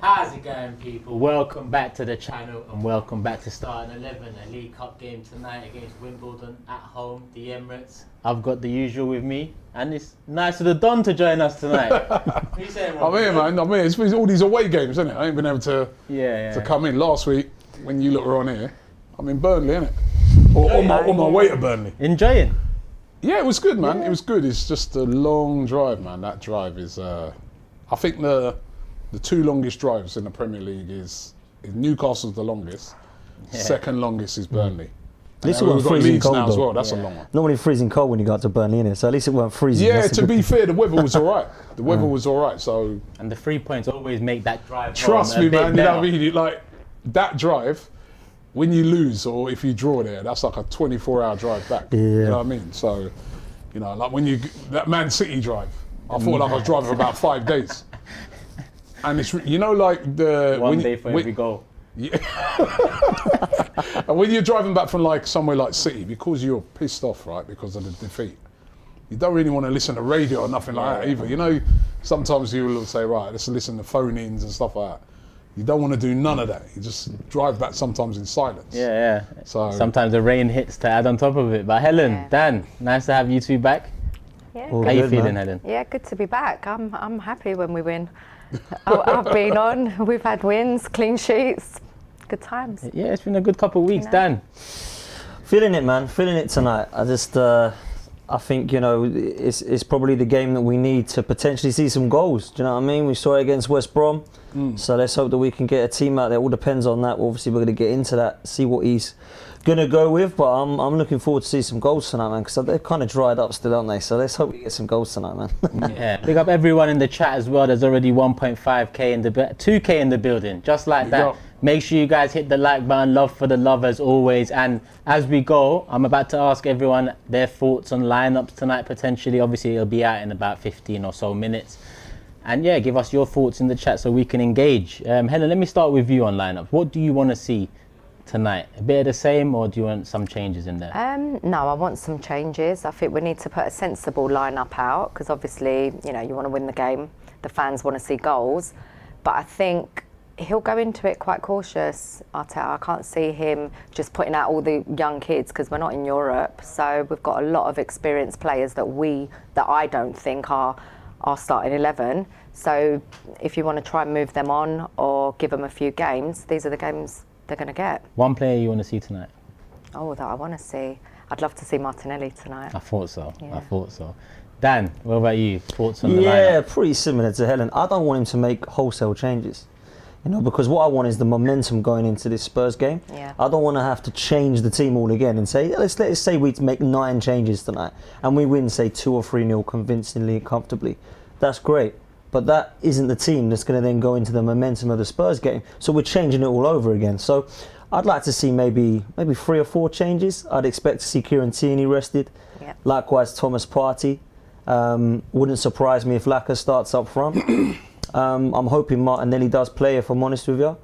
How's it going, people? Welcome back to the channel and welcome back to Starting 11, a League Cup game tonight against Wimbledon at home, the Emirates. I've got the usual with me, and it's nice of the Don to join us tonight. What are you saying, Robbie? I'm here, man. I'm here. It's been all these away games, isn't it? I ain't been able to come in. Last week, when you lot were on here, I'm in Burnley, innit? Or on my way to Burnley. Enjoying? Yeah, it was good, man. It was good. It's just a long drive, man. That drive is, I think the two longest drives in the Premier League is Newcastle's the longest. Yeah. Second longest is Burnley. At least it weren't freezing cold now though. as well. That's a long one. Normally freezing cold when you got to Burnley, innit? So at least it weren't freezing. Yeah, to be fair, the weather was all right. The weather was all right. So and the 3 points always make that drive. Trust me, man. You know what I mean? Like that drive, when you lose or if you draw there, that's like a 24-hour drive back. Yeah. You know what I mean? So, you know, like when that Man City drive, I thought like I was driving for about 5 days. And it's, you know, like one day for every goal. Yeah. And when you're driving back from like somewhere like City, because you're pissed off, right, because of the defeat, you don't really want to listen to radio or nothing like that either. You know, sometimes you will say, right, let's listen to phone-ins and stuff like that. You don't want to do none of that. You just drive back sometimes in silence. Yeah. So sometimes the rain hits to add on top of it. But Helen, Dan, nice to have you two back. Yeah. How you feeling, Helen? Yeah, good to be back. I'm happy when we win. I've been on. We've had wins, clean sheets, good times. Yeah, it's been a good couple of weeks, Dan. Feeling it, man. Feeling it tonight. I think, you know, it's probably the game that we need to potentially see some goals. Do you know what I mean? We saw it against West Brom. So let's hope that we can get a team out there. It all depends on that. Obviously, we're going to get into that, see what he's going to go with. But I'm looking forward to see some goals tonight, man, because they're kind of dried up still, aren't they? So let's hope we get some goals tonight, man. Yeah. Big up everyone in the chat as well. There's already 1.5k in the 2k in the building, just like that. Make sure you guys hit the like button. Love for the love as always. And as we go, I'm about to ask everyone their thoughts on lineups tonight potentially. Obviously, it'll be out in about 15 or so minutes. And yeah, give us your thoughts in the chat so we can engage. Helen, let me start with you on lineups. What do you want to see tonight? A bit of the same, or do you want some changes in there? No, I want some changes. I think we need to put a sensible lineup out because obviously, you know, you want to win the game. The fans want to see goals, but I think he'll go into it quite cautious. I can't see him just putting out all the young kids because we're not in Europe. So we've got a lot of experienced players that I don't think are starting 11. So if you want to try and move them on or give them a few games, these are the games they're going to get. One player you want to see tonight? Oh, that I want to see. I'd love to see Martinelli tonight. I thought so. Yeah. I thought so. Dan, what about you? Thoughts on the lineup? Yeah, pretty similar to Helen. I don't want him to make wholesale changes. You know, because what I want is the momentum going into this Spurs game. Yeah. I don't want to have to change the team all again and say, let's say we make 9 changes tonight and we win, say, 2 or 3-0 convincingly and comfortably. That's great. But that isn't the team that's going to then go into the momentum of the Spurs game. So we're changing it all over again. So I'd like to see maybe 3 or 4 changes. I'd expect to see Kieran Tierney rested. Yeah. Likewise, Thomas Partey. Wouldn't surprise me if Laka starts up front. I'm hoping Martinelli does play, if I'm honest with you.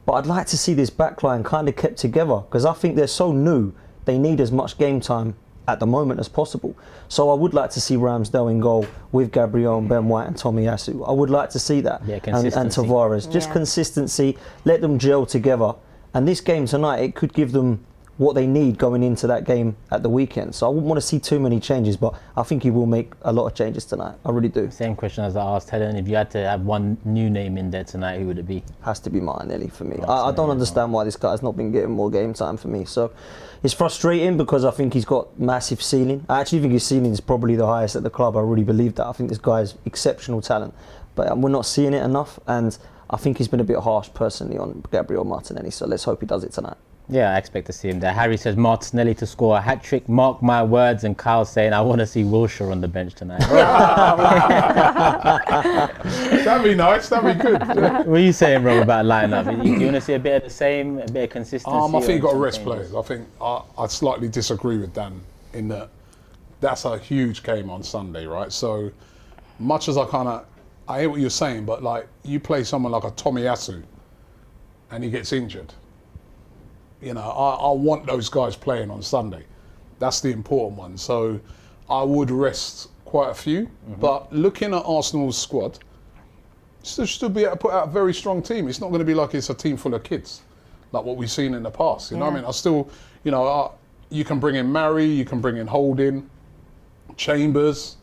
But I'd like to see this backline kind of kept together because I think they're so new. They need as much game time at the moment as possible. So I would like to see Ramsdale in goal with Gabriel and Ben White and Tomiyasu. I would like to see that. Yeah, and Tavares. Just consistency. Let them gel together. And this game tonight, it could give them what they need going into that game at the weekend. So I wouldn't want to see too many changes, but I think he will make a lot of changes tonight. I really do. Same question as I asked Helen. If you had to have one new name in there tonight, who would it be? Has to be Martinelli for me. I don't understand why this guy has not been getting more game time for me. So it's frustrating because I think he's got massive ceiling. I actually think his ceiling is probably the highest at the club. I really believe that. I think this guy is exceptional talent, but we're not seeing it enough. And I think he's been a bit harsh personally on Gabriel Martinelli. So let's hope he does it tonight. Yeah, I expect to see him there. Harry says Martinelli to score a hat-trick. Mark my words. And Kyle saying, I want to see Wilshere on the bench tonight. That'd be nice. That'd be good. What are you saying, Rob, about lineup? Do you want to see a bit of the same, a bit of consistency? I think you've got to rest players. I think I slightly disagree with Dan in that that's a huge game on Sunday, right? So much as I hear what you're saying, but like you play someone like a Tomiyasu and he gets injured. You know, I want those guys playing on Sunday. That's the important one. So I would rest quite a few. But looking at Arsenal's squad, still be able to put out a very strong team. It's not going to be like it's a team full of kids, like what we've seen in the past. You know what I mean? I still, you know, you can bring in Murray, you can bring in Holding, Chambers,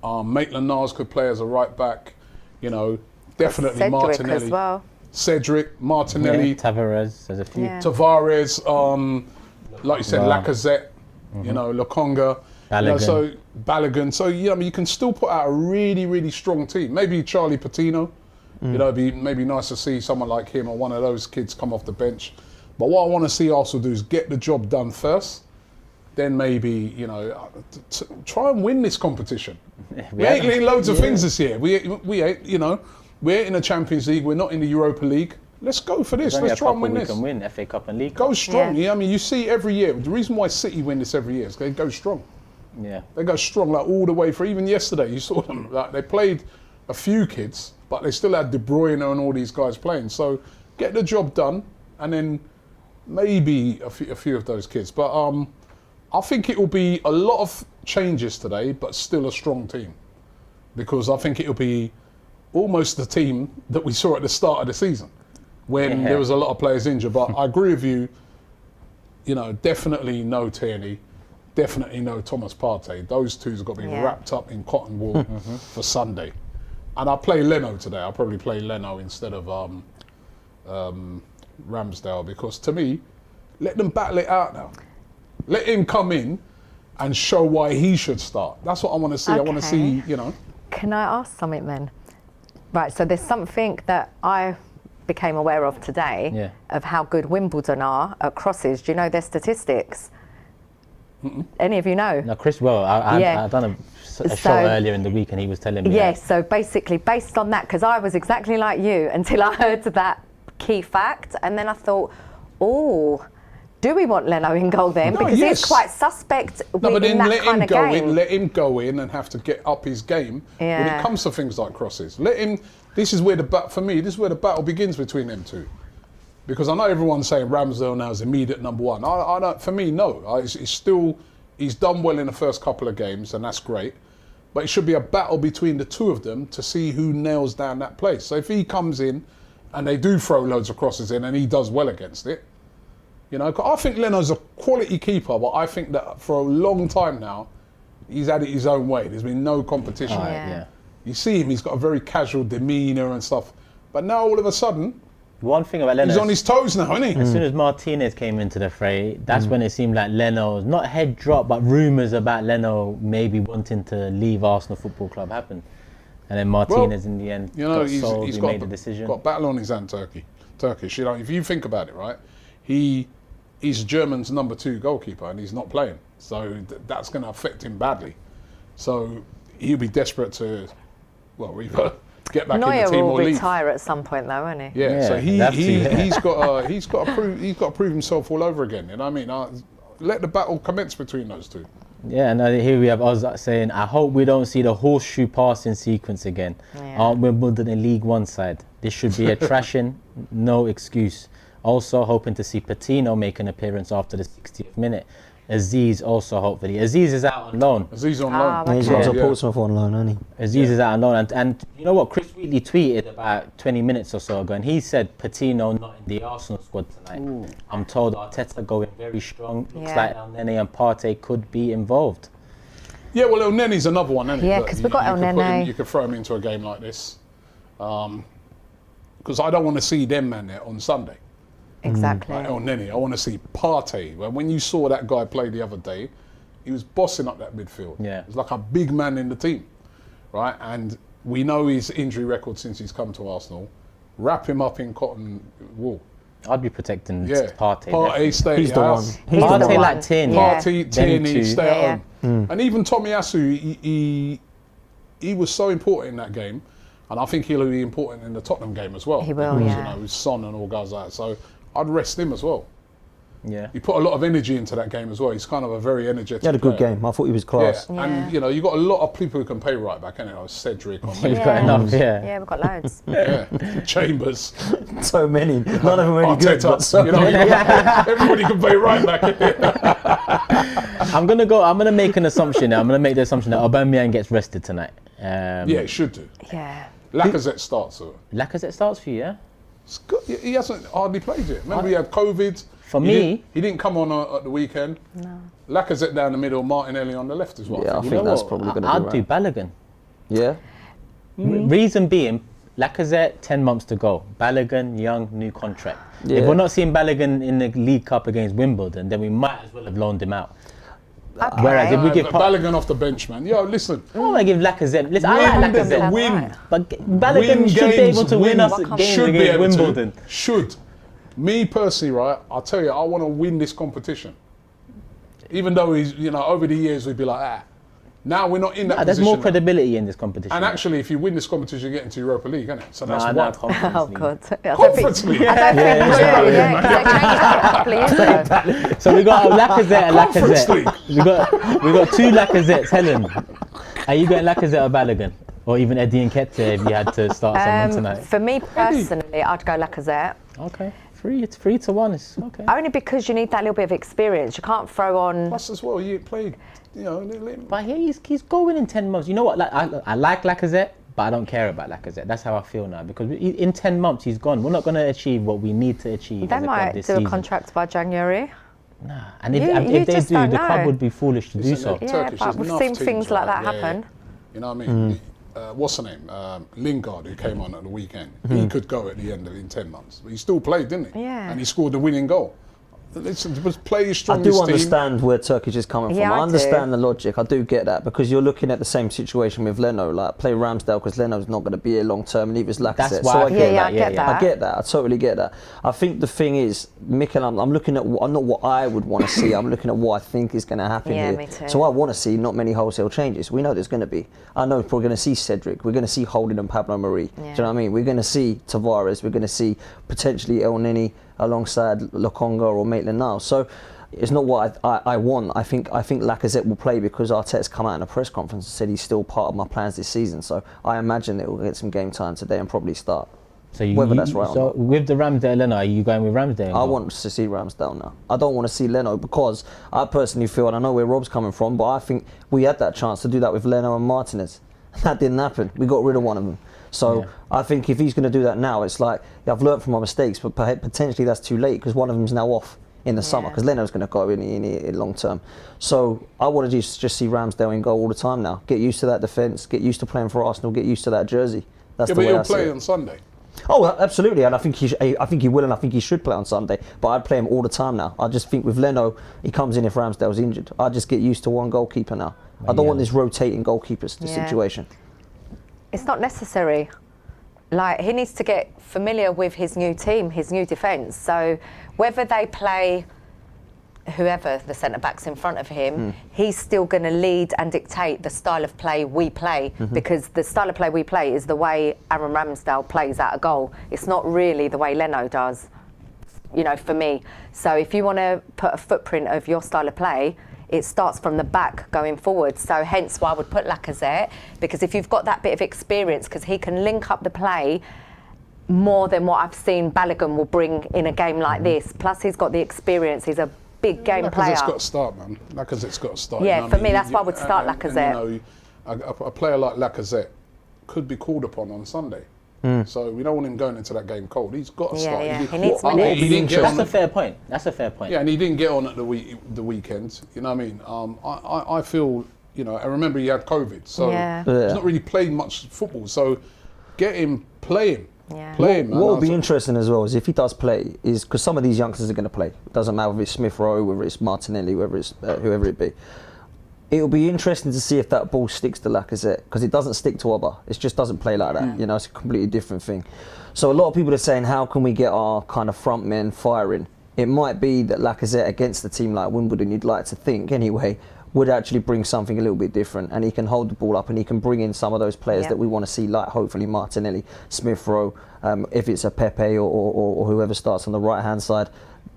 Maitland-Niles could play as a right back. You know, definitely Cedric Martinelli, as well. Cedric, Martinelli, Tavares, there's a few. Yeah. Tavares, like you said, Wow. Lacazette, you know, Lokonga, you know, Balogun. so Balogun. So you know, I mean, you can still put out a really, really strong team. Maybe Charlie Patino. You know, it'd be maybe nice to see someone like him or one of those kids come off the bench. But what I want to see Arsenal do is get the job done first. Then maybe, you know, try and win this competition. We ain't getting loads of things this year. We ain't, you know, we're in the Champions League. We're not in the Europa League. Let's go for this. There's only Let's a try and couple win we this. can win, FA Cup and League Go Cup. strong. Yeah. Yeah, I mean, you see every year. The reason why City win this every year is they go strong. Yeah. They go strong, like all the way through. Even yesterday, you saw them. Like they played a few kids, but they still had De Bruyne and all these guys playing. So get the job done, and then maybe a few of those kids. But I think it will be a lot of changes today, but still a strong team, because I think it will be almost the team that we saw at the start of the season when there was a lot of players injured. But I agree with you. You know, definitely no Tierney. Definitely no Thomas Partey. Those two's got to be wrapped up in cotton wool for Sunday. And I'll play Leno today. I'll probably play Leno instead of Ramsdale, because to me, let them battle it out now. Let him come in and show why he should start. That's what I want to see. I want to see, you know. Can I ask something then? Right, so there's something that I became aware of today of how good Wimbledon are at crosses. Do you know their statistics? Any of you know? No, Chris, well, I done a show earlier in the week and he was telling me. Yes, so basically based on that, because I was exactly like you until I heard that key fact, and then I thought, oh, do we want Leno in goal then? No, because yes. he's quite suspect No, but then in that let kind him of go game. in. Let him go in and have to get up his game when Yeah. it comes to things like crosses. Let him. This is where for me, this is where the battle begins between them two. Because I know everyone's saying Ramsdale now is immediate number one. I don't. For me, no. It's still. He's done well in the first couple of games, and that's great. But it should be a battle between the two of them to see who nails down that place. So if he comes in and they do throw loads of crosses in and he does well against it, you know, I think Leno's a quality keeper, but I think that for a long time now, he's had it his own way. There's been no competition. Yeah. You see him, he's got a very casual demeanour and stuff. But now all of a sudden, One thing about Leno, he's on his toes now, isn't he? as soon as Martinez came into the fray, that's when it seemed like Leno, not head drop, but rumours about Leno maybe wanting to leave Arsenal Football Club happened. And then Martinez in the end You know, got sold, he's he got made the decision. got battle on his hand, Turkish. You know, if you think about it, right, he's German's number 2 goalkeeper and he's not playing. So that's going to affect him badly. So he'll be desperate to, well, either get back in Neuer the team will or leave. retire at some point though, won't he? Yeah, so Yeah, he's got to prove himself all over again. You know what I mean? Let the battle commence between those two. Yeah, and here we have Oz saying, I hope we don't see the horseshoe passing sequence again. Yeah. Aren't Wimbledon a League One side? This should be a trashing, no excuse. Also hoping to see Patino make an appearance after the 60th minute. Aziz also hopefully. Aziz is out on loan. Aziz on loan. He's got to Portsmouth on loan, hasn't he? Aziz is out on loan. And you know what? Chris Wheatley tweeted about 20 minutes or so ago, and he said Patino not in the Arsenal squad tonight. I'm told Arteta going very strong. Looks like El Nene and Partey could be involved. Yeah, well, El Nene's another one, isn't he? Yeah, That 'cause we've got El Nene. You could throw him into a game like this. Because I don't want to see them man there on Sunday. Exactly. Like El Nene, I want to see Partey. When you saw that guy play the other day, he was bossing up that midfield. Yeah. He's like a big man in the team, right? And we know his injury record since he's come to Arsenal. Wrap him up in cotton wool. I'd be protecting Yeah. Partey. Partey, stay at He's your the house. one. He's the Partey one. like 10. Yeah. Partey, Them Tierney, two. stay Yeah, at home. And even Tomiyasu, he was so important in that game. And I think he'll be important in the Tottenham game as well. He will, Because, yeah. You know, with Son and all guys like that. So I'd rest him as well. Yeah. He put a lot of energy into that game as well. He's kind of a very energetic He had a good player. game. I thought he was Yeah. class. And you know, you got a lot of people who can play right back, innit? Like Cedric or We've got enough, yeah. Yeah, we've got loads. Chambers, So many. None of them really good, Arteta. but so You know, many. everybody can play right back. I'm gonna make an assumption now. I'm gonna make the assumption that Aubameyang gets rested tonight. Yeah, it should do. Yeah. Lacazette starts. Lacazette starts for you, yeah? It's good. He hasn't hardly played yet. Remember, he had COVID. For me, he didn't come on at the weekend. No. Lacazette down the middle, Martinelli on the left as well. Yeah, I you think know that's what? probably going to be I'd right. do Balogun. Yeah. Reason being, Lacazette, 10 months to go. Balogun, young, new contract. Yeah. If we're not seeing Balogun in the League Cup against Wimbledon, then we might as well have loaned him out. Okay. Whereas if we give Balogun off the bench, man. Yo, listen. I want to give Lacazette. Listen, I like Lacazette. Win. But Balogun should be able to win us games Should be against able Wimbledon. to. Should. Me personally, right? I'll tell you, I want to win this competition. Even though he's, over the years we'd be like, Now we're not in that There's position. more now. credibility in this competition. And actually, if you win this competition, you get into Europa League, innit? So that's one. Oh God. Conference League. I don't think we do. Yeah, 'cause they changed it a couple of years ago. So we got a Lacazette and Conference Lacazette. We got two Lacazettes. Helen, are you going Lacazette or Balogun? Or even Eddie Nketiah if you had to start someone tonight? For me personally, I'd go Lacazette. Okay. It's 3-1. It's okay. Only because you need that little bit of experience. You can't throw on. Plus as well, you played, But he's going in 10 months. You know what? I like Lacazette, but I don't care about Lacazette. That's how I feel now. Because in 10 months, he's gone. We're not going to achieve what we need to achieve. They as a club might this do season. a contract by January. Nah. And if You they just do, don't the club know. would be foolish to do so. Yeah, Turkish, but there's we've enough seen teams, things like right? that Yeah, happen. You know what I mean? What's the name? Lingard, who came on at the weekend. He could go at the end in 10 months. But he still played, didn't he? Yeah. And he scored the winning goal. Listen, just play your I strongest do team. understand where Turkish is coming from. Yeah, I I understand do. the logic. I do get that because you're looking at the same situation with Leno. Like play Ramsdale because Leno's not going to be here long term, neither is Lacazette. That's why so I I feel get Yeah, that. I get that. I get that. I totally get that. I think the thing is, Mikel, I'm looking at not what I would want to see. I'm looking at what I think is going to happen Yeah, here. me too. So I want to see not many wholesale changes. We know there's going to be. I know we're going to see Cedric. We're going to see Holding and Pablo Mari. Do you know what I mean? We're going to see Tavares. We're going to see potentially El Neni alongside Lokonga or Maitland-Niles. So it's not what I want. I think Lacazette will play because Arteta's come out in a press conference and said he's still part of my plans this season. So I imagine that we'll get some game time today and probably start. So Whether that's right or So not. with the Ramsdale Leno, are you going with Ramsdale? I want to see Ramsdale now. I don't want to see Leno because I personally feel, and I know where Rob's coming from, but I think we had that chance to do that with Leno and Martinez. That didn't happen. We got rid of one of them. So I think if he's going to do that now, it's like, I've learned from my mistakes, but potentially that's too late because one of them's now off in the summer because Leno's going to go in long term. So I want to just see Ramsdale in goal all the time now. Get used to that defence, get used to playing for Arsenal, get used to that jersey. That's the but way he'll I see play it. on Sunday. Oh, absolutely, and I think he will, and I think he should play on Sunday. But I'd play him all the time now. I just think with Leno, he comes in if Ramsdale's injured. I just get used to one goalkeeper now. I don't want this rotating goalkeepers situation. It's not necessary. Like, he needs to get familiar with his new team, his new defence. So whether they play whoever the centre-backs in front of him, he's still going to lead and dictate the style of play we play because the style of play we play is the way Aaron Ramsdale plays at a goal. It's not really the way Leno does, for me. So if you want to put a footprint of your style of play, it starts from the back going forward. So hence why I would put Lacazette, because if you've got that bit of experience, because he can link up the play more than what I've seen Balogun will bring in a game like this. Plus he's got the experience. He's a big game player. Lacazette's got to start, man. Lacazette's got to start. Yeah, you know for what I me, mean? that's why I would start Lacazette. A player like Lacazette could be called upon on Sunday. So we don't want him going into that game cold. He's got to start. Yeah, he needs He minutes. didn't get That's on. a fair point. That's a fair point. Yeah, and he didn't get on at the weekend. You know what I mean? I feel, I remember he had COVID, so he's not really played much football. So get him, play him. Yeah. Play him, man. What will be interesting as well is if he does play, is because some of these youngsters are going to play. It doesn't matter if it's Smith Rowe, whether it's Martinelli, whether it's whoever it be. It'll be interesting to see if that ball sticks to Lacazette because it doesn't stick to Oba. It just doesn't play like that. It's a completely different thing. So a lot of people are saying, how can we get our kind of front men firing? It might be that Lacazette against a team like Wimbledon, you'd like to think anyway, would actually bring something a little bit different, and he can hold the ball up and he can bring in some of those players that we want to see, like hopefully Martinelli, Smith Rowe, if it's a Pepe or whoever starts on the right hand side.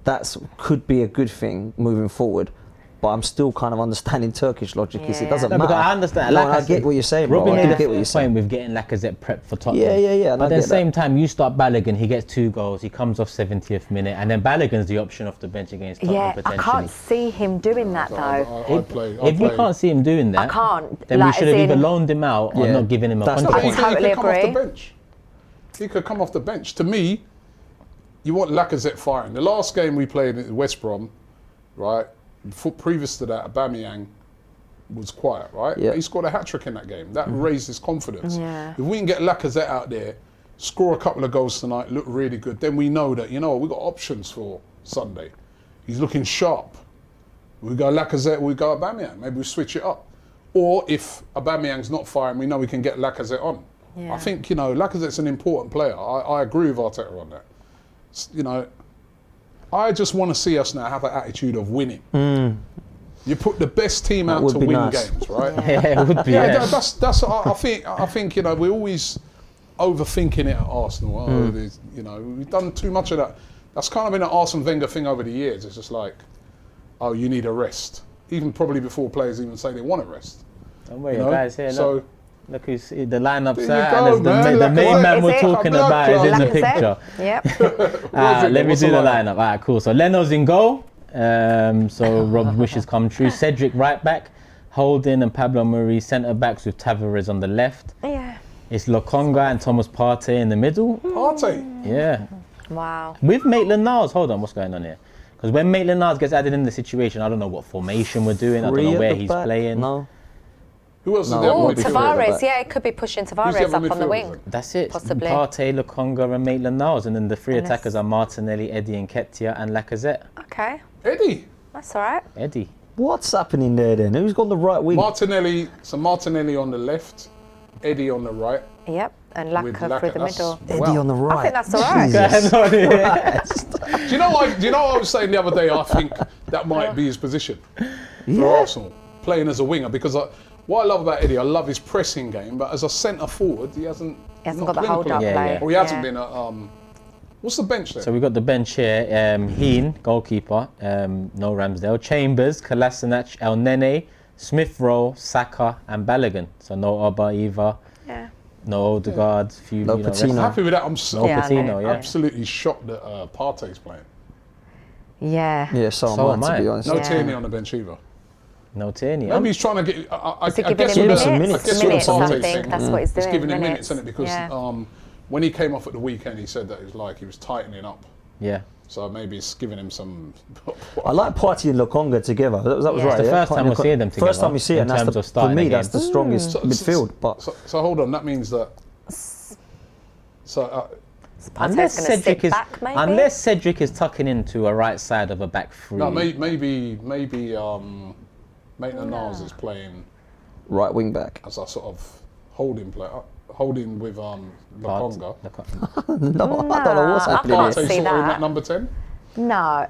That could be a good thing moving forward. but I'm still kind of understanding Turkish logic. Is it Yeah. doesn't No, matter. because I understand. No, Like I get what you're saying, Robbie bro. made I a get what you're point saying. with getting Lacazette prepped for Tottenham. Yeah. But at the get same that. time, you start Balogun, he gets 2 goals, he comes off 70th minute, and then Balogun's the option off the bench against Tottenham Yeah, I potentially. can't see him doing that though. I'd play. If you can't see him doing that, I can't. then Like, we should as have either in- loaned him out or Yeah, not given him a that's the contract. But he Totally could come off the agree. bench. He could come off the bench. To me, you want Lacazette firing. The last game we played at West Brom, right? Previous to that, Aubameyang was quiet, right? Yeah. He scored a hat-trick in that game. That raised his confidence. Yeah. If we can get Lacazette out there, score a couple of goals tonight, look really good, then we know that, we've got options for Sunday. He's looking sharp. We go Lacazette, we go Aubameyang. Maybe we switch it up. Or if Aubameyang's not firing, we know we can get Lacazette on. Yeah. I think, Lacazette's an important player. I agree with Arteta on that. I just want to see us now have an attitude of winning. You put the best team That out would to be win nice. games, right? Yeah, it would be. Yeah, Yeah, that's. I think we're always overthinking it at Arsenal. We've done too much of that. That's kind of been an Arsene Wenger thing over the years. It's just like, oh, you need a rest. Even probably before players even say they want a rest. Don't worry, guys. Here, look. Look who's the lineup's There you out, go, and there's man. the main Lacazette. man Is we're it? talking Lacazette. about is in the Lacazette. picture. Yep. Let me What's do the the lineup. All right, cool. So Leno's in goal. So Rob's wishes come true. Cedric right back, Holding and Pablo Mari centre backs with Tavares on the left. Yeah. It's Lokonga and Thomas Partey in the middle. Partey. Yeah. Wow. With Maitland-Niles, hold on, what's going on here? Because when Maitland-Niles gets added in the situation, I don't know what formation we're doing. I don't know where he's playing. No. Who else is No. there? Oh, on the midfield? Tavares, yeah, it could be pushing Who's the Tavares other up on the midfielders wing. then? That's it. Possibly. Partey, Lokonga and Maitland-Niles. And then the three Unless- attackers are Martinelli, Eddie and Nketiah and Lacazette. Okay, Eddie. that's all right. Eddie. What's happening there then? Who's got the right wing? Martinelli on the left, Eddie on the right. Yep, and With Laka through the that's- middle. Eddie on the right. I think that's all right. Jesus. Do you know what I was saying the other day? I think that might be his position for Arsenal, playing as a winger. Because what I love about Eddie, I love his pressing game, but as a centre forward, he hasn't He hasn't not got the hold clinical. up Yeah, play. yeah. Or he hasn't been at. What's the bench there? So we've got the bench here. Heen, goalkeeper. No Ramsdale. Chambers, Kolasinac, El Nene, Smith Rowe, Saka and Balogun. So no Oba either. Yeah. No Odegaard. Few, No rest- Patino. Happy with that. I'm so Yeah, I Patino, know. yeah. absolutely shocked that Partey's playing. Yeah. Yeah, so So am am I, to be I. honest. No Yeah. Tierney on the bench either. No Tierney. Maybe he's trying to get. I Is he guess giving with him Give him the- some minutes? minutes. I guess with the Minutes, I Partey think. thing, That's what he's He's doing. giving him minutes, isn't it? Because Yeah. when he came off at the weekend, he said that it was like he was tightening up. Yeah. So maybe it's giving him some. I like Partey and Lokonga together. That was Yeah. right. It's the yeah? first time Partey we're seeing them First time together we see it, in and that's terms the, of for starting me, a that's game. the strongest midfield. But So hold on, that means that. So Partey's going to sit back, maybe? unless Cedric is tucking into a right side of a back three. no, maybe Maitland-Niles is playing right wing back. as a sort of holding player, holding with Lokonga. No, I don't know what's I happening can't here. Partey see sort of in that. that number 10. No.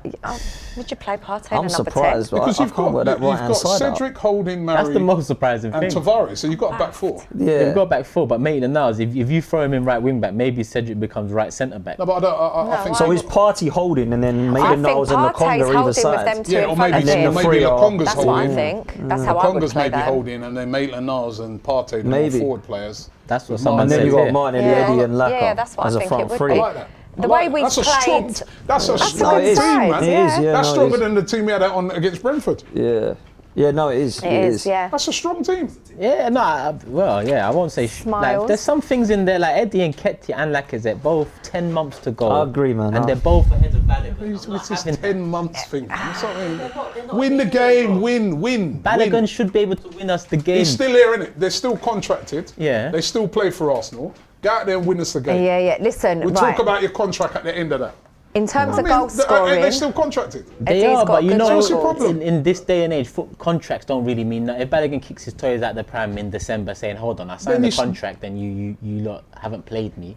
Would you play Partey I'm in number 10? surprised, but Because I you've can't work that got, right you've hand got side out. Cedric, Holding, That's Mari the most surprising and thing. Tavares. So you've got a back four. Yeah. They've got back four, but Maitland-Niles, if you throw him in right wing back, maybe Cedric becomes right centre back. No, but I think So is Partey holding and then I Maitland think Niles and Partey's Lokonga either holding with side? them two Yeah, in or front maybe, of then him. the maybe three are- Lokonga's That's what I holding. think. That's how I would Lokonga's play maybe them. holding, and then Maitland-Niles and Partey, the more Maybe. forward players. That's what With someone And then said you've got here. Martinelli, Yeah. Eddie and Laka Yeah, that's what I as a think front it would three. I be. like that. The I way like we that. That's a strong. played- That's a a strong good team, side, man. It yeah. is, yeah. That's no, stronger it is. than the team we had on against Brentford. Yeah. Yeah, no, it is. It is, yeah. That's a strong team. Yeah, no, I won't say. Like, Smiles. there's some things in there, like Eddie and Nketiah and Lacazette, both 10 months to go. I agree, man. And they're both ahead of Balogun. It's this 10 months thing. It's something. Win the game, win. Balogun should be able to win us the game. He's still here, innit? They're still contracted. Yeah. They still play for Arsenal. Go out there and win us the game. Yeah. Listen, We'll right. talk about your contract at the end of that. In terms of I mean, goal scoring, they're still contracted. They Eddie's are, got but you good know, What's the problem? in this day and age, contracts don't really mean that. If Balogun kicks his toys out the pram in December saying, hold on, I signed Then the you should- contract and you lot haven't played me,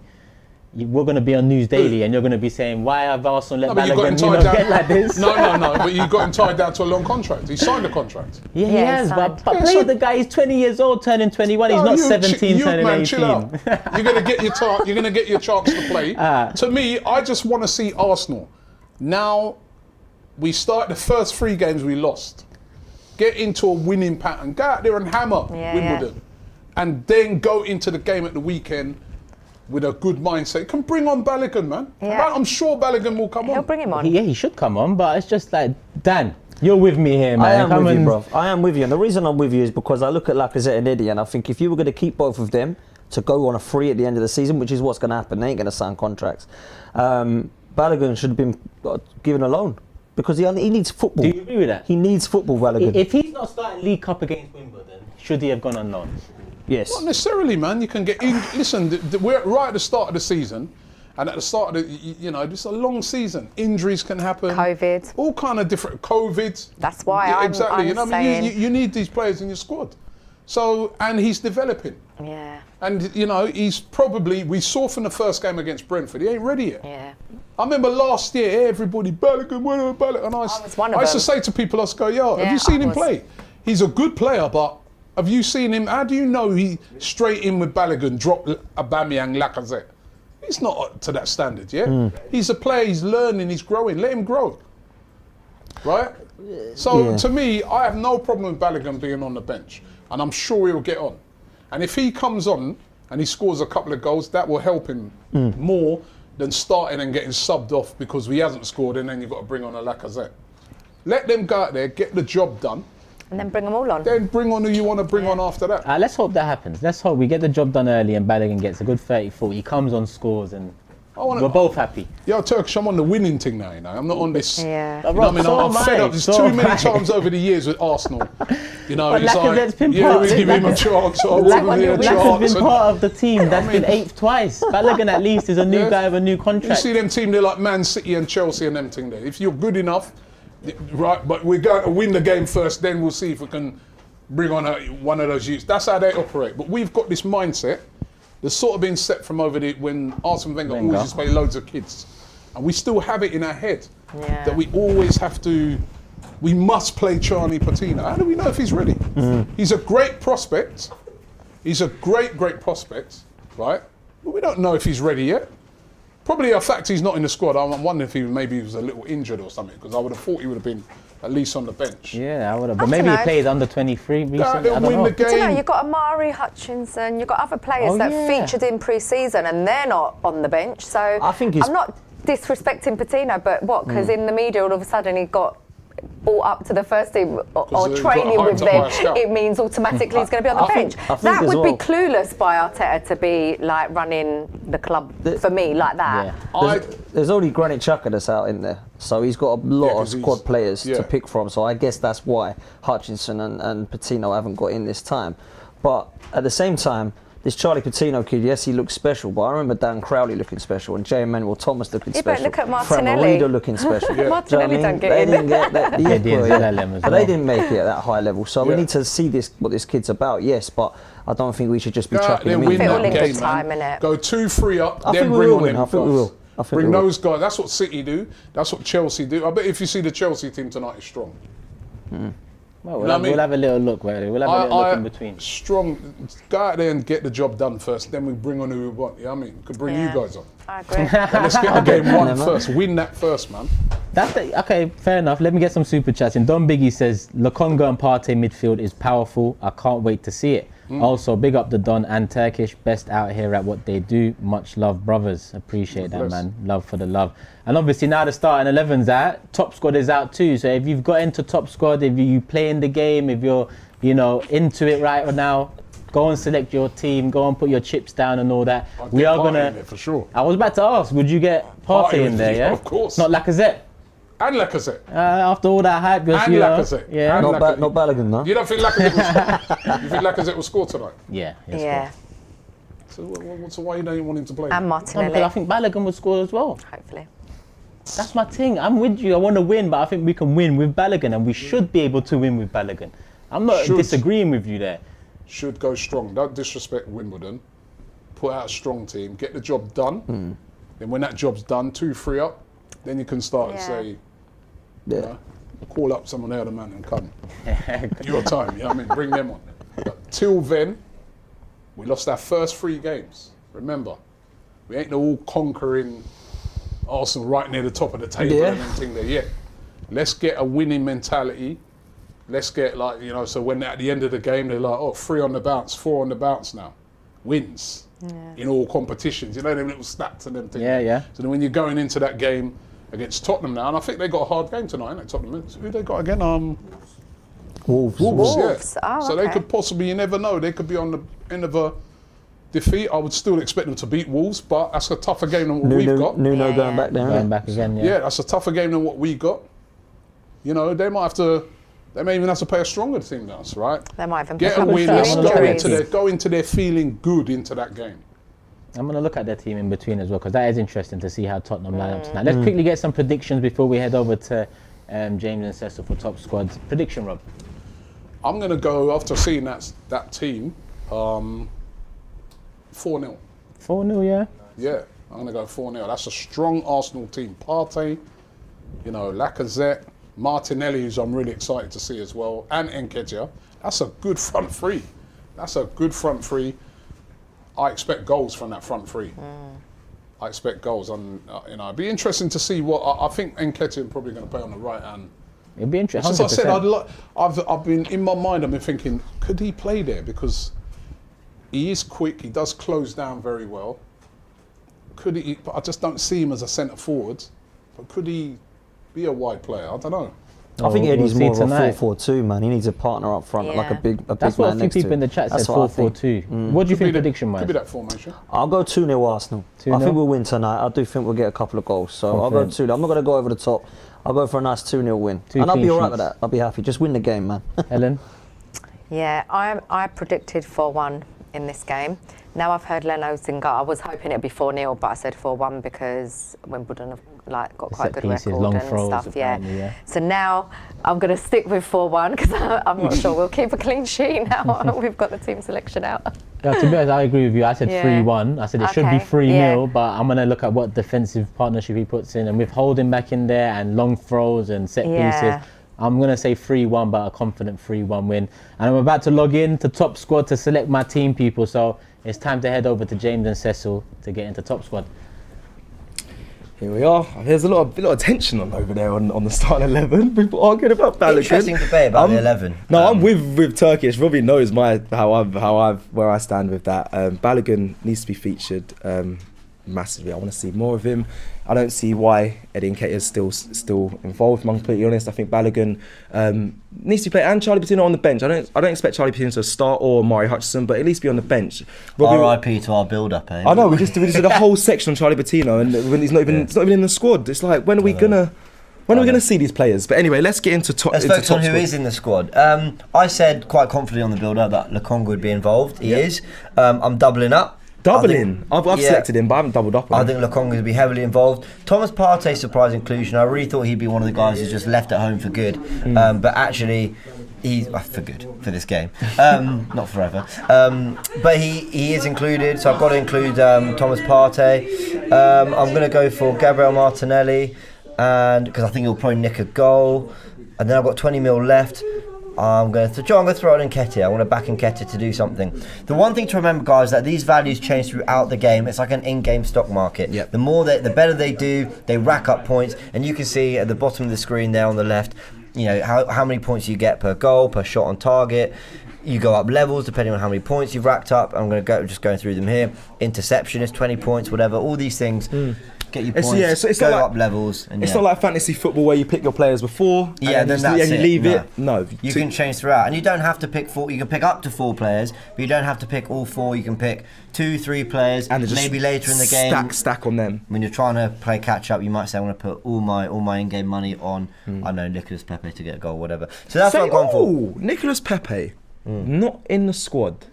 we're going to be on News Daily and you're going to be saying, why have Arsenal let No, but you got him Balogun tied down. get like this? No, but you got him tied down to a long contract. He signed a contract. Yeah, he Yeah, has, he's but signed. Yeah, play so- the guy, he's 20 years old, turning 21, he's No, not you 17, turning man, 18. chill out. You're gonna get your you're gonna get your chance to play. To me, I just want to see Arsenal. Now, we start the first 3 games we lost. get into a winning pattern, go out there and hammer Wimbledon, and then go into the game at the weekend with a good mindset. You can bring on Balogun, man. Yeah. I'm sure Balogun will come on. He'll bring him on. Yeah, he should come on, but it's just like, Dan, you're with me here, man. I am Come with you, and- bro. I am with you. And the reason I'm with you is because I look at Lacazette and Eddie, and I think if you were going to keep both of them to go on a free at the end of the season, which is what's going to happen, they ain't going to sign contracts. Balogun should have been given a loan because he needs football. Do you agree with that? He needs football, Balogun. If he's not starting League Cup against Wimbledon, should he have gone on loan? Yes. Not necessarily, man. You can get in. Listen, we're right at the start of the season, and at the start of the, it's a long season. Injuries can happen. COVID. All kind of different COVID. That's why I'm exactly. saying. I mean, you need these players in your squad. So, and he's developing. Yeah. And he's probably. We saw from the first game against Brentford, he ain't ready yet. Yeah. I remember last year, everybody Balogun, and I was one of used to them. say to people, I used to go, yo, have Yeah, you seen I him was. play? He's a good player, but have you seen him? How do you know he straight in with Balogun, drop Aubameyang, Lacazette? He's not up to that standard yet. He's a player, he's learning, he's growing. Let him grow. Right? So to me, I have no problem with Balogun being on the bench, and I'm sure he'll get on. And if he comes on and he scores a couple of goals, that will help him more than starting and getting subbed off because he hasn't scored, and then you've got to bring on a Lacazette. Let them go out there, get the job done, And then bring them all on. then bring on who you want to bring on after that. Let's hope that happens. Let's hope we get the job done early and Balogun gets a good 30-40. He comes on, scores, and we're both happy. Yo, Turkish, I'm on the winning thing now, I'm not on this. Yeah. You know what I mean? So I'm am fed I, up. There's so too am many I. times over the years with Arsenal. But It's Lacazette's been yeah, part we of give him a it. chance. I want him here a Lacazette's chance. been part of the team that's been eighth twice. Balogun at least is a new Yeah. guy with a new You contract. see them team, they're like Man City and Chelsea and them thing there. If you're good enough, right, but we're going to win the game first, then we'll see if we can bring on one of those youths. That's how they operate. But we've got this mindset that's sort of been set from over when Arsene Wenger always used to play loads of kids. And we still have it in our head that we always we must play Charlie Patino. How do we know if he's ready? He's a great prospect. He's a great prospect, right? But we don't know if he's ready yet. Probably a fact he's not in the squad. I'm wondering if maybe he was a little injured or something, because I would have thought he would have been at least on the bench. Yeah, I would have. I But maybe don't he know. played under 23 recently. I They'll don't win know. the Do you know, game. you've got Amari Hutchinson, you've got other players Oh, that yeah. featured in pre-season and they're not on the bench. So I think he's- I'm not disrespecting Patino, but what? Because in the media all of a sudden he got brought up to the first team or he got training with hyped up by them, a scout. it means automatically he's going to be on the I bench. think That as would be well- clueless by Arteta to be like running the club for me like that. Yeah. There's only Granit Xhaka that's out in there, so he's got a lot of 'cause squad he's- players yeah. to pick from. So I guess that's why Hutchinson and Patino haven't got in this time. But at the same time, this Charlie Patino kid, yes, he looks special, but I remember Dan Crowley looking special and J. Emmanuel Thomas looking Yeah, but special. look at Fran Martinelli. Marino looking special. Yeah. Martinelli don't get they in. didn't get that. Yeah, well, Zalem as but well. they didn't make it at that high level. So we Yeah. need to see what this kid's about. Yes, but I don't think we should just be Go out chucking there, him win in. Fit all that in good game, time, man. innit? Go 2-3 up, I then think we bring will on win. them I think we guys. will. I think Bring we will. those guys. That's what City do. That's what Chelsea do. I bet if you see the Chelsea team tonight is strong. Well, You know what I mean? we'll have a little look, where we'll have a little look in between. Strong. Go out there and get the job done first. Then we bring on who we want. You know what I mean? We could bring Yeah. you guys on. I agree. But let's get the game won Never. first. Win that first, man. Okay, fair enough. Let me get some super chats in. Don Biggie says, Lokonga and Partey midfield is powerful. I can't wait to see it. Also, big up the Don and Turkish. Best out here at what they do. Much love, brothers. Appreciate that, Bless. man. Love for the love. And obviously now the starting 11's out. Top squad is out too. So if you've got into top squad, if you play in the game, if you're, into it right now, go and select your team. Go and put your chips down and all that. I'd We get are Partey gonna. in there for sure. I was about to ask, would you get Partey Partey in there? with- Yeah, of course. Not Lacazette. And Lacazette. After all that hype, And Lacazette. yeah, And Not Balogun, no. You don't think Lacazette will you think Lacazette will score tonight? yeah, yes, Yeah. So why you don't want him to play? And No, because Martinelli, I think Balogun would score as well. hopefully. That's my thing. I'm with you. I want to win, but I think we can win with Balogun, and we should be able to win with Balogun. I'm not Should. disagreeing with you there. Should go strong. Don't disrespect Wimbledon. Put out a strong team. Get the job done. Then when that job's done, 2-3 up, then you can start and Yeah. say, Yeah. call up someone other man and come. Your time, you know what I mean? Bring them on. But till then, we lost our first 3 games. Remember, we ain't no all conquering Arsenal right near the top of the table Yeah. and everything there yet. Let's get a winning mentality. let's get so when at the end of the game they're like, 3 on the bounce, 4 on the bounce now, wins in all competitions. You know, them little stats and them things. Yeah. So then when you're going into that game against Tottenham now, and I think they got a hard game tonight, innit, Tottenham? Who they got again? Wolves. Wolves. Yeah. Oh, so they okay. could possibly, you never know, they could be on the end of a defeat. I would still expect them to beat Wolves, but that's a tougher game than what we've got. Nuno going back there. Going back again, Yeah, that's a tougher game than what we got. You know, they may even have to play a stronger team than us, right? They might even get pick a up a win. few Let's injuries. go into there feeling good into that game. I'm going to look at their team in between as well, because that is interesting to see how Tottenham line up tonight. Let's quickly get some predictions before we head over to James and Cecil for top squads. Prediction, Rob? I'm going to go, after seeing that team, 4-0. 4-0, yeah? Yeah, I'm going to go 4-0. That's a strong Arsenal team. Partey, Lacazette, Martinelli, who's I'm really excited to see as well, and Nketiah. That's a good front three. I expect goals from that front three. I expect goals, and it'd be interesting to see what I think. Nketiah probably going to play on the right hand. It'd be interesting. As I said, I've been in my mind. I've been thinking, could he play there? Because he is quick. He does close down very well. Could he? But I just don't see him as a centre forward. But could he be a wide player? I don't know. I think Eddie's we'll more of see a 4-4-2, man. He needs a partner up front, like a big That's man what a few next to people in the chat said, That's what I think. 4-4-2. What do you think prediction-wise? Could be that formation. I'll go 2-0 Arsenal. 2-0? I think we'll win tonight. I do think we'll get a couple of goals. So I'll go 2-0. I'm not going to go over the top. I'll go for a nice 2-0 win. And I'll be all right with that. I'll be happy. Just win the game, man. Helen? Yeah, I predicted 4-1 in this game. Now I've heard Leno's in goal. I was hoping it'd be 4-0, but I said 4-1 because Wimbledon have got quite a good pieces, record long and throws, stuff. Yeah. yeah. So now I'm going to stick with 4-1 because I'm not sure we'll keep a clean sheet now. We've got the team selection out. Yeah, to be honest, I agree with you. I said 3-1. I said it should be 3-0, but I'm going to look at what defensive partnership he puts in. And with Holding back in there and long throws and set pieces, I'm going to say 3-1, but a confident 3-1 win. And I'm about to log in to Top Squad to select my team people. So it's time to head over to James and Cecil to get into Top Squad. Here we are. There's a lot of tension over there on the starting 11. People arguing about Balogun. Interesting debate about the 11. No, I'm with Turkish. Robbie knows where I stand with that. Balogun needs to be featured massively. I want to see more of him. I don't see why Eddie Nketiah is still involved. If I'm completely honest, I think Balogun needs to play, and Charlie Patino on the bench. I don't expect Charlie Patino to start or Mari Hutchison, but at least be on the bench. R.I.P. to our build-up, eh? I know we just did a whole section on Charlie Patino, and when he's not even in the squad. It's like, when are we gonna see these players? But anyway, let's get into top. Let's focus on who is in the squad. I said quite confidently on the build-up that Lokonga would be involved. He is. I'm doubling up. I've selected him, but I haven't doubled up on him. I think Lokonga would be heavily involved. Thomas Partey, surprise inclusion. I really thought he'd be one of the guys who's just left at home for good. But actually, he's for good for this game, not forever. But he is included, so I've got to include Thomas Partey. I'm going to go for Gabriel Martinelli, and because I think he'll probably nick a goal. And then I've got 20 mil left. I'm going to throw it in Nketiah. I want to back Nketiah to do something. The one thing to remember, guys, is that these values change throughout the game. It's like an in-game stock market. Yep. The better they do, they rack up points. And you can see at the bottom of the screen there on the left, how many points you get per goal, per shot on target. You go up levels depending on how many points you've racked up. I'm going to going through them here. Interception is 20 points, whatever. All these things. Get your points, it's go not up levels. And it's not like fantasy football where you pick your players before and you leave it. No. You can change throughout. And you don't have to pick 4. You can pick up to 4 players, but you don't have to pick all 4. You can pick 2, 3 players, and maybe later in the game. Stack on them. When you're trying to play catch up, you might say, I want to put all my in-game money on, I don't know, Nicolas Pepe to get a goal, whatever. So that's what I've gone for. Nicolas Pepe, not in the squad.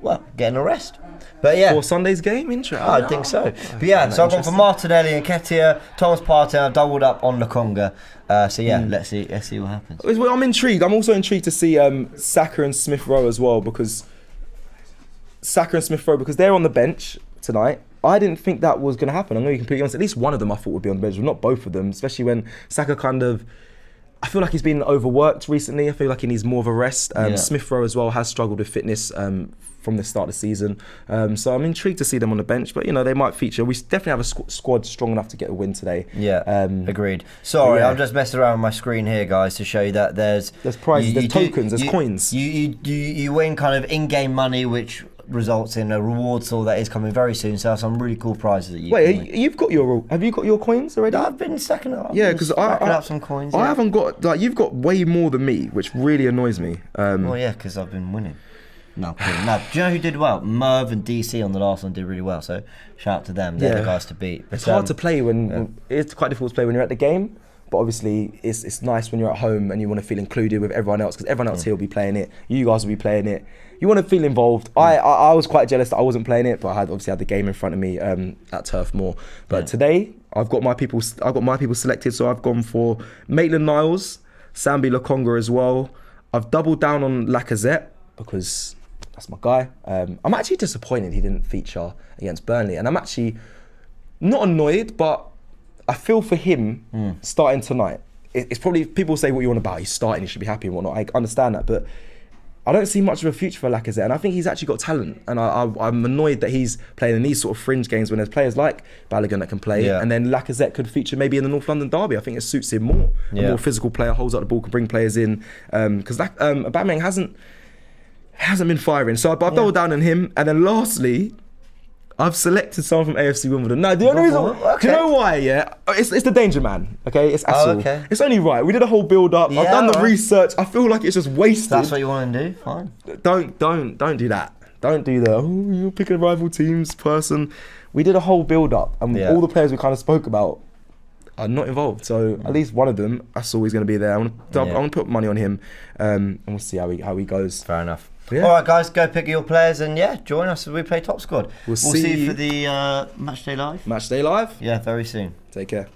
Well, getting a rest. But yeah. For Sunday's game, interesting. I think so. But yeah, so I've gone for Martinelli and Nketiah, Thomas Partey, and I've doubled up on Lokonga. So yeah, let's see what happens. Well, I'm intrigued. I'm also intrigued to see Saka and Smith Rowe as well, because they're on the bench tonight. I didn't think that was going to happen. I'm going to be completely honest. At least one of them I thought would be on the bench, but not both of them, especially when Saka kind of I feel like he's been overworked recently. I feel like he needs more of a rest. Smith Rowe as well has struggled with fitness from the start of the season. So I'm intrigued to see them on the bench, but they might feature. We definitely have a squad strong enough to get a win today. Yeah, agreed. Sorry, I'm just messing around with my screen here, guys, to show you that there's prizes, there's tokens, there's coins. You win kind of in-game money, which results in a reward store that is coming very soon. So some really cool prizes that you. Wait, can have you got your coins already? I've been stacking up. Yeah, because I up some coins. I haven't got you've got way more than me, which really annoys me. Well, yeah, because I've been winning. No, kidding. No, do you know who did well? Merv and DC on the last one did really well. So shout out to them. They're the guys to beat. It's hard to play when it's quite difficult to play when you're at the game. But obviously, it's nice when you're at home and you want to feel included with everyone else, because everyone else here will be playing it. You guys will be playing it. You want to feel involved. I was quite jealous that I wasn't playing it, but I had the game in front of me at Turf Moor. But today, I've got my people selected. So I've gone for Maitland-Niles, Sambi Lokonga as well. I've doubled down on Lacazette because that's my guy. I'm actually disappointed he didn't feature against Burnley, and I'm actually not annoyed, but I feel for him starting tonight. It's probably, people say what you want about, he's starting, he should be happy and whatnot. I understand that, but I don't see much of a future for Lacazette, and I think he's actually got talent. And I'm annoyed that he's playing in these sort of fringe games when there's players like Balogun that can play, and then Lacazette could feature maybe in the North London derby. I think it suits him more. A more physical player, holds up the ball, can bring players in. Because Aubameyang hasn't been firing. So I've doubled down on him. And then lastly, I've selected someone from AFC Wimbledon. Now, the only reason, do you know why? Yeah, it's the danger man. Okay, it's Assel. Okay. It's only right. We did a whole build up. I've done the research. I feel like it's just wasted. That's what you want to do. Fine. Don't do that. Don't do that. Oh, you're picking a rival team's person. We did a whole build up, and all the players we kind of spoke about are not involved. So at least one of them, Assel, is going to be there. I want to put money on him, and we'll see how he goes. Fair enough. Yeah. All right, guys, go pick your players and join us as we play Top Squad. We'll see you you for the Matchday Live. Matchday Live? Yeah, very soon. Take care.